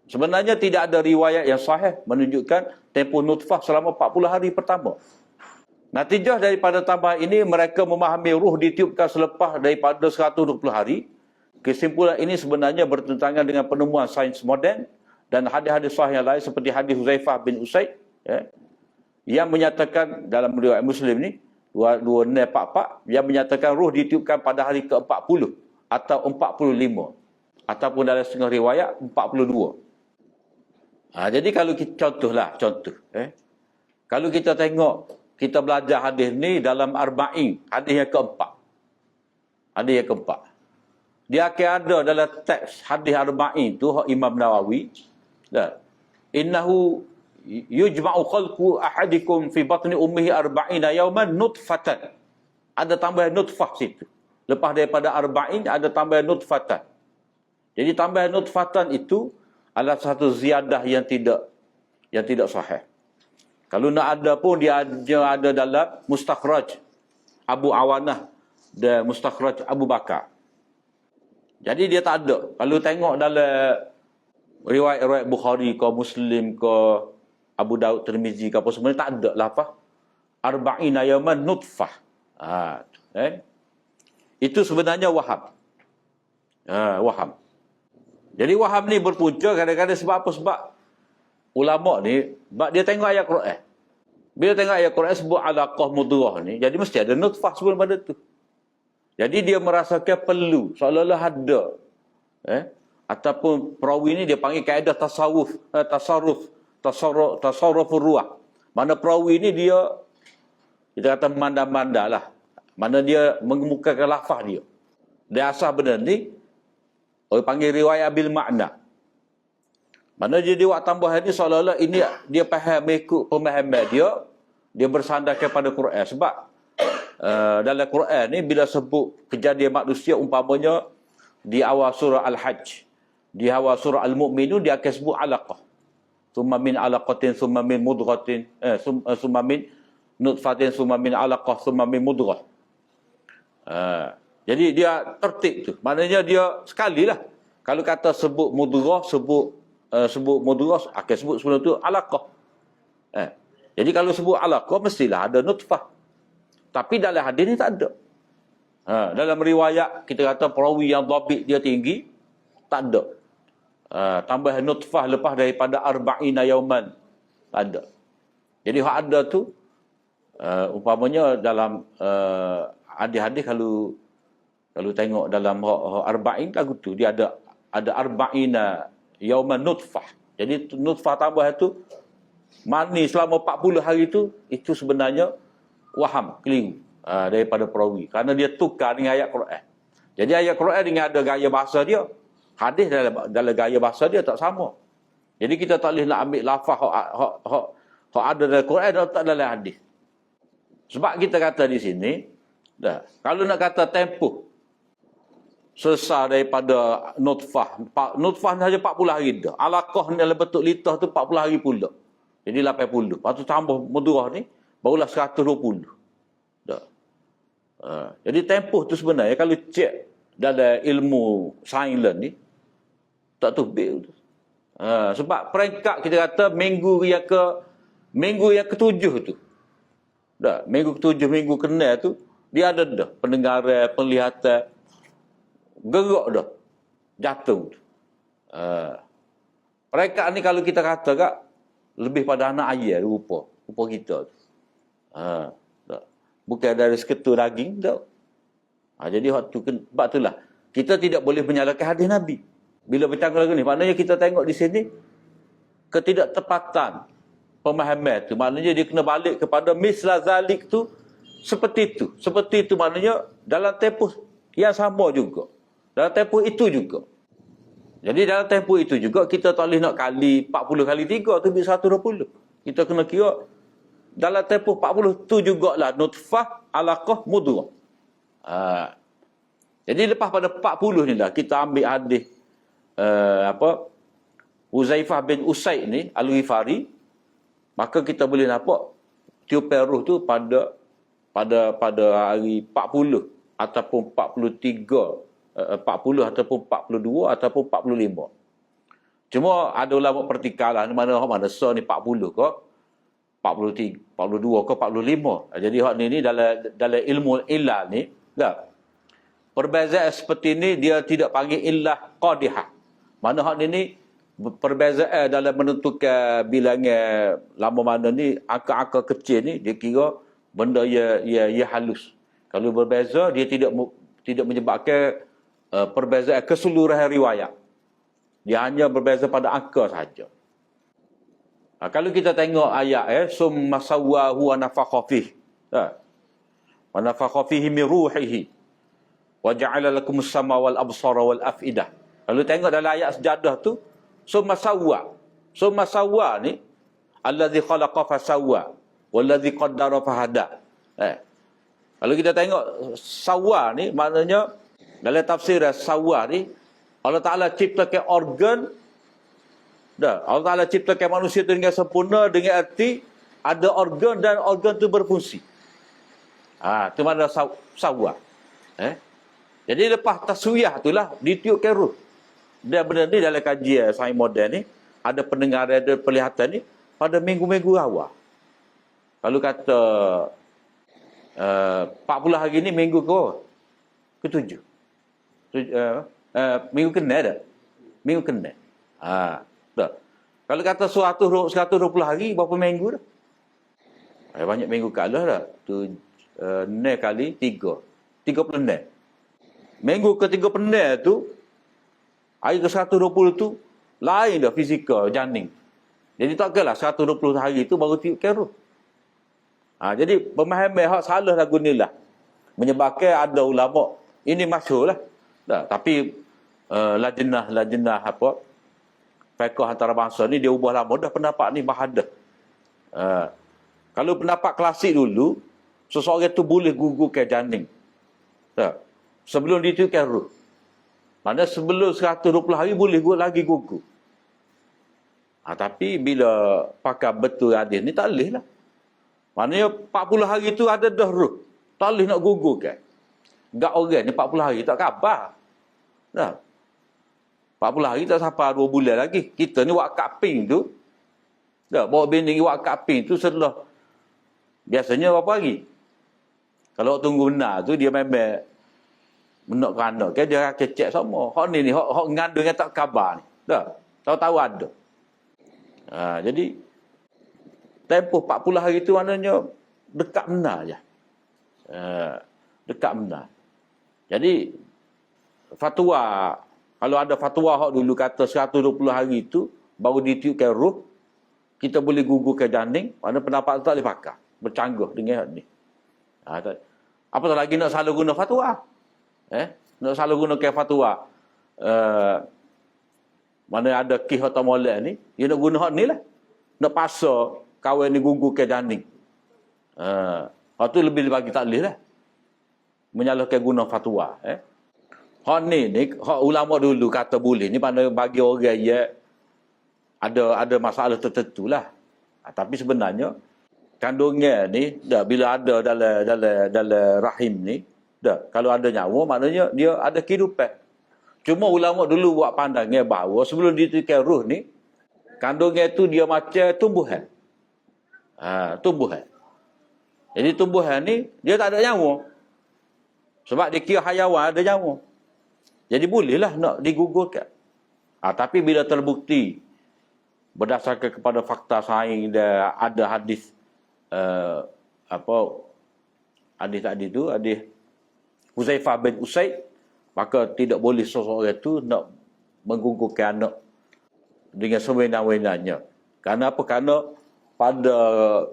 Sebenarnya tidak ada riwayat yang sahih menunjukkan tempoh nutfah selama 40 hari pertama. Natijah daripada tambahan ini, mereka memahami ruh ditiupkan selepas daripada 120 hari. Kesimpulan ini sebenarnya bertentangan dengan penemuan sains moden dan hadis-hadis sahih yang lain seperti hadis Huzaifah bin Usaid yang menyatakan dalam riwayat Muslim ni 2644 yang menyatakan ruh ditiupkan pada hari ke-40 atau 45 ataupun dalam setengah riwayat 42. Jadi kalau kita contoh. Kalau kita tengok, kita belajar hadis ni dalam Arba'in, hadis yang keempat. Hadis yang keempat. Dia akan ada dalam teks hadis Arba'in tu Imam Nawawi. Innahu yujma'u khalqu ahadikum fi batni ummihi arba'ina yawman nutfatan. Ada tambahan nutfah situ. Lepas daripada Arba'in ada tambahan nutfatan. Jadi tambahan nutfatan itu adalah satu ziyadah yang tidak sahih. Kalau nak ada pun dia ada dalam Mustakhraj Abu Awanah dan Mustakhraj Abu Bakar. Jadi dia tak ada. Kalau tengok dalam riwayat Bukhari ke Muslim ke Abu Daud Tirmizi ke apa sebenarnya tak ada lah apa. Arba'ina yawman nutfah. Itu sebenarnya waham. Waham. Jadi waham ni berpunca kadang-kadang sebab apa? Sebab ulama ni, dia tengok ayat Quran. Bila tengok ayat Quran sebut alaqah mudghah ni, jadi mesti ada nutfah sebelum pada tu. Jadi dia merasakan perlu, seolah-olah ada. Ataupun perawi ni dia panggil kaedah tasarruf ruah. Mana perawi ni dia, kita kata manda-manda lah. Mana dia mengemukakan lafaz dia. Dia asal benda ni, orang panggil riwayat bil makna. Mana dia buat tambahan ni seolah-olah ini dia faham ikut pemahaman dia bersandarkan pada Quran. Sebab dalam Quran ni bila sebut kejadian manusia umpamanya di awal surah Al-Hajj, di awal surah Al-Mu'minun dia akan sebut alaqah. Summa min alaqatin, summa min mudghatin, summa min nutfatin, summa min alaqah, summa min mudghah. Jadi dia tertib tu. Maknanya dia sekalilah. Kalau kata sebut mudghah, sebut mudghah, akan sebut sebelum tu alaqah. Jadi kalau sebut alaqah mestilah ada nutfah. Tapi dalam hadis ni tak ada. Dalam riwayat kita kata perawi yang dhabit dia tinggi, tak ada. Tambah nutfah lepas daripada arba'ina yauman, tak ada. Jadi hak ada tu umpamanya dalam hadis-hadis kalau tengok dalam arba'in lagu tu dia ada arba'ina yauman nutfah. Jadi nutfah tambah itu mani selama 40 hari itu sebenarnya waham, keliru daripada perawi. Kerana dia tukar dengan ayat Quran. Jadi ayat Quran dengan ada gaya bahasa dia, hadis dalam gaya bahasa dia tak sama. Jadi kita tak boleh nak ambil lafaz hak ada dalam Quran dan tak dalam hadis. Sebab kita kata di sini, kalau nak kata tempoh selesai daripada nutfah saja 40 hari dah. Alaqah ni dalam bentuk litah tu 40 hari pula. Jadi 80. Lepas tu tambah mudghah ni barulah 120. Dah. Jadi tempoh tu sebenarnya kalau cek dalam ilmu sains ni tak tubik tu. Sebab peringkat kita kata minggu yang ketujuh tu. Dah, minggu ketujuh, minggu ke-6 tu dia ada dah pendengaran, penglihatan, gerak dah, jatuh. Peringkat ni kalau kita kata kak lebih pada anak ayah rupa kita tu. Bukan dari seketul daging tak. Jadi waktu sebab itulah kita tidak boleh menyalahkan hadis Nabi. Bila bercakap lagu ni, maknanya kita tengok di sini ketidaktepatan pemahaman tu. Maknanya dia kena balik kepada misla zalik tu seperti itu. Seperti itu maknanya dalam tempoh yang sama juga. Dalam tempoh itu juga. Jadi dalam tempoh itu juga kita tak boleh nak kali 40 kali 3 tu bisa 120. Kita kena kira dalam tempoh 40 tu jugalah nutfah, alaqah, mudghah. Jadi lepas pada 40 ni lah kita ambil hadis Huzaifah bin Usaid ni Al-Ghifari, maka kita boleh nampak tiupan roh tu pada hari 40 ataupun 43, 40 ataupun 42 ataupun 45. Cuma ada ulama pertikaian mana so ni 40 ke 43, 42 ke 45. Jadi hak ni dalam ilmu illah ni tak. Perbezaan seperti ini dia tidak panggil illah qadihah. Mana hak ni perbezaan dalam menentukan bilangan lama mana ni, angka-angka kecil ni dia kira benda ia halus. Kalau berbeza dia tidak menyebabkan perbezaan keseluruhan riwayat. Dia hanya berbeza pada angka sahaja. Kalau kita tengok ayat summa sawwahu wa nafakha fihi. Wa nafakha fihi min ruhihi wa ja'ala lakumus sama wal absara wal afidah. Kalau tengok dalam ayat sejadah tu summa sawwa ni allazi khalaqa fasawwa wallazi qaddara fahada. Kalau kita tengok sawwa ni maknanya dalam tafsir sawwa ni Allah Taala ciptakan organ. Allah Taala ciptakan manusia tu dengan sempurna dengan arti ada organ dan organ tu berfungsi. Itu mana sawwa. Jadi lepas taswiyah itulah ditiupkan ruh. Dan benda ni dalam kajian sains moden ni ada pendengaran, ada penglihatan ni pada minggu-minggu awal. Kalau kata 40 hari ni minggu ke-7. Minggu ke-6 dah. Minggu ke-6. Dah. Kalau kata 120 hari berapa minggu dah? Banyak minggu kalah dah. 6 kali 3. 36. Minggu ke-36 tu hari ke-120 tu lain dah fizikal janin. Jadi takkanlah 120 hari tu baru tiup roh. Jadi pemahaman hak salah lagu ni lah. Menyebabkan ada ulama ini masyhur lah. Tapi lajnah fiqh antarabangsa ni dia ubah lama dah pendapat ni bahadah. Kalau pendapat klasik dulu seseorang tu boleh gugurkan janin. Sebelum ditiupkan roh. Mana sebelum 120 hari boleh lagi gugur. Tapi bila pakai betul hadis ni tak boleh lah. Maknanya 40 hari tu ada dah roh. Tak boleh nak gugur kan. Gak orang ni 40 hari tak khabar. 40 hari tak sampai 2 bulan lagi. Kita ni buat kaping tu. Bawa bini buat kaping tu setelah. Biasanya berapa hari? Kalau tunggu benar tu dia memang menak anak kan dia akan cek sama. Hak ni hak ngandung yang tak khabar ni. Tahu-tahu ada. Jadi tempoh 40 hari tu maknanya dekat benar je. Dekat benar. Jadi fatwa, kalau ada fatwa hak dulu kata 120 hari tu baru ditiupkan ruh, kita boleh gugurkan janin, mana pendapat tak boleh pakai. Bercanggah dengan ni. Apatah lagi nak salah guna fatwa. Nak salah gunakan fatwa. Mana ada kih atau molek ni, dia nak guna hak ni lah. Nak paksa kawan ni gugurkan janin. Hak tu lebih bagi tak boleh lah. Menyalahkan guna fatwa. Hak ni, hak ulama dulu kata boleh. Ni mana bagi orang yang ada masalah tertentu lah. Tapi sebenarnya, kandungan ni, bila ada dalam rahim ni, kalau ada nyawa, maknanya dia ada kehidupan. Cuma ulama dulu buat pandangan bahawa sebelum ditiupkan ruh ni, kandungan tu dia macam tumbuhan. Tumbuhan. Jadi tumbuhan ni, dia tak ada nyawa. Sebab dia kira hayawan ada nyawa. Jadi bolehlah nak digugurkan. Tapi bila terbukti, berdasarkan kepada fakta sains dan ada hadis, hadis tadi tu, hadis Huzaifah bin Usaid, maka tidak boleh seseorang itu nak menggugurkan anak dengan sewenang-wenangnya. Kerana apa? Kerana pada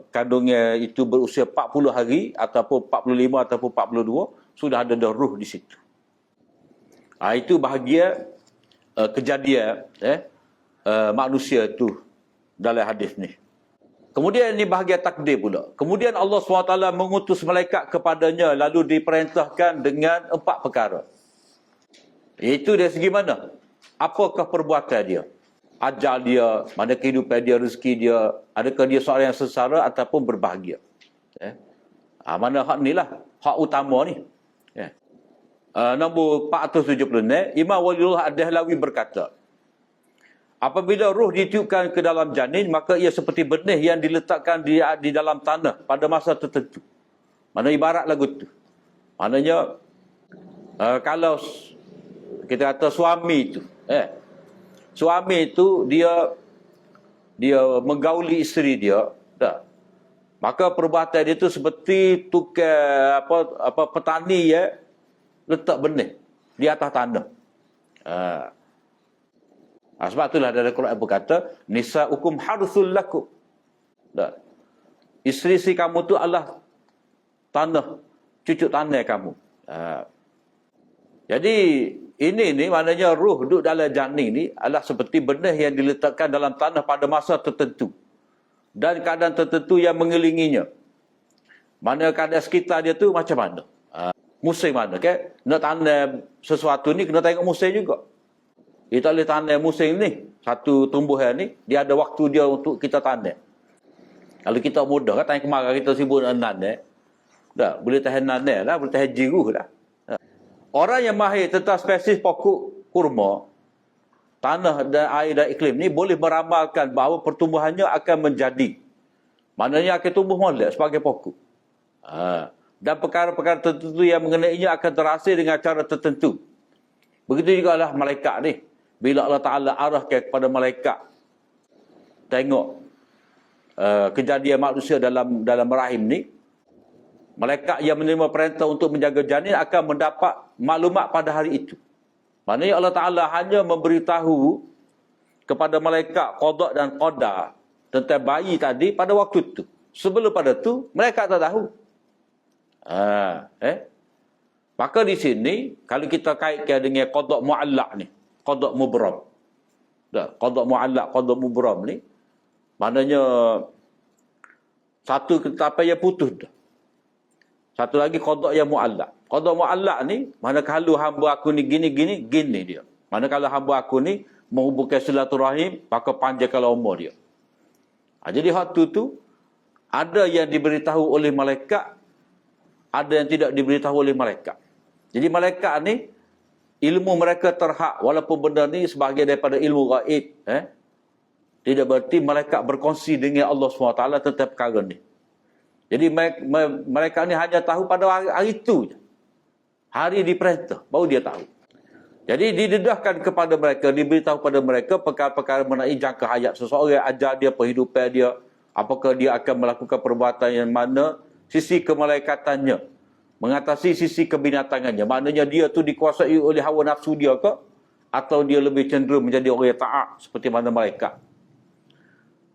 kandungan itu berusia 40 hari ataupun 45 ataupun 42, sudah ada dah ruh di situ. Itu bahagia kejadian manusia itu dalam hadis ni. Kemudian ini bahagian takdir pula. Kemudian Allah SWT mengutus malaikat kepadanya lalu diperintahkan dengan 4 perkara. Iaitu dari segi mana? Apakah perbuatan dia? Ajal dia, mana kehidupan dia, rezeki dia, adakah dia seorang yang sengsara ataupun berbahagia. Mana hak ni lah, hak utama ni. Nombor 476, Imam Waliullah Ad-Dahlawi berkata, apabila ruh ditiupkan ke dalam janin, maka ia seperti benih yang diletakkan di dalam tanah pada masa tertentu. Mana ibarat lagu tu. Maknanya, kalau kita kata suami itu, suami itu dia menggauli isteri dia, maka perbuatan dia itu seperti tukar petani ya, letak benih di atas tanah. Sebab itulah dalam Quran berkata, nisa'ukum harthul lakum. Isteri kamu tu adalah tanah, cucuk tanah kamu. Jadi ini maknanya ruh duduk dalam janin ni adalah seperti benih yang diletakkan dalam tanah pada masa tertentu dan keadaan tertentu yang mengelilinginya. Mana keadaan sekitar dia tu macam mana? Musim mana? Okay? Nak tanam sesuatu ni kena tengok musim juga. Kita boleh tanam musim ni. Satu tumbuhan ni, dia ada waktu dia untuk kita tanam. Kalau kita mudah, kan tahun kemarin kita sibuk nak nanam. Boleh tahan nanam lah, boleh tahan jiruh lah. Orang yang mahir tentang spesies pokok kurma, tanah dan air dan iklim ni boleh meramalkan bahawa pertumbuhannya akan menjadi. Maknanya akan tumbuh molek sebagai pokok. Dan perkara-perkara tertentu yang mengenainya akan terhasil dengan cara tertentu. Begitu juga lah malaikat ni. Bila Allah Ta'ala arahkan kepada malaikat, tengok kejadian manusia dalam rahim ni, malaikat yang menerima perintah untuk menjaga janin akan mendapat maklumat pada hari itu. Maknanya Allah Ta'ala hanya memberitahu kepada malaikat qada dan qadar tentang bayi tadi pada waktu itu. Sebelum pada itu, mereka tak tahu. Maka di sini, kalau kita kaitkan dengan qada mu'allaq ni, qada mubram. Qada mu'allaq, qada mubram ni, maknanya satu ketetapan yang putus dah. Satu lagi qada yang mu'allaq. Qada mu'allaq ni, mana kalau hamba aku ni gini dia. Mana kalau hamba aku ni menghubungkan silaturahim, maka panjangkan umur dia. Jadi hak tu ada yang diberitahu oleh malaikat, ada yang tidak diberitahu oleh malaikat. Jadi malaikat ni, ilmu mereka terhak, walaupun benda ni sebahagian daripada ilmu gaib. Tidak berarti malaikat berkongsi dengan Allah SWT tentang perkara ni. Jadi mereka ni hanya tahu pada hari itu je. Hari diperintah, baru dia tahu. Jadi didedahkan kepada mereka, diberitahu kepada mereka perkara-perkara mengenai jangka hayat seseorang, ajar dia, kehidupan dia, apakah dia akan melakukan perbuatan yang mana, sisi kemalaikatannya, mengatasi sisi kebinatangannya. Maknanya dia tu dikuasai oleh hawa nafsu dia ke, atau dia lebih cenderung menjadi orang yang taat seperti mana malaikat.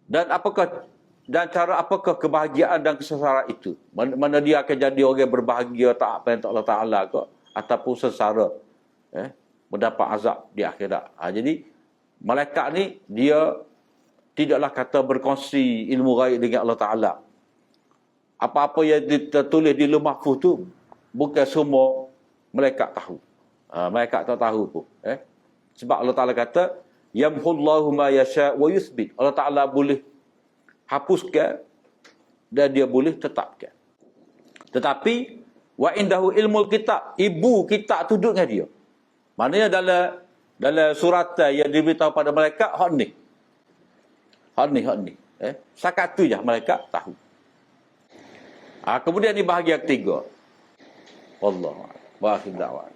Dan cara apakah kebahagiaan dan kesengsaraan itu? Mana dia akan jadi orang yang berbahagia tak apa yang Allah Ta'ala ke? Ataupun sengsara. Mendapat azab di akhirat. Jadi, malaikat ni, dia tidaklah kata berkongsi ilmu gaib dengan Allah Ta'ala. Apa-apa yang tertulis di Lauh Mahfuz tu, bukan semua malaikat tahu. Malaikat tak tahu pun. Sebab Allah Ta'ala kata, Yamhullahu ma yasha' wa yuthbit. Allah Ta'ala boleh hapuskan dan dia boleh tetapkan. Tetapi wa indahu ilmul kitab, ibu kitab tu duduk dengan dia. Maknanya dalam suratan yang diberitahu pada malaikat hak ni. Sakat tu je malaikat tahu. Kemudian di bahagian ketiga. Allah wa akhir da'wan.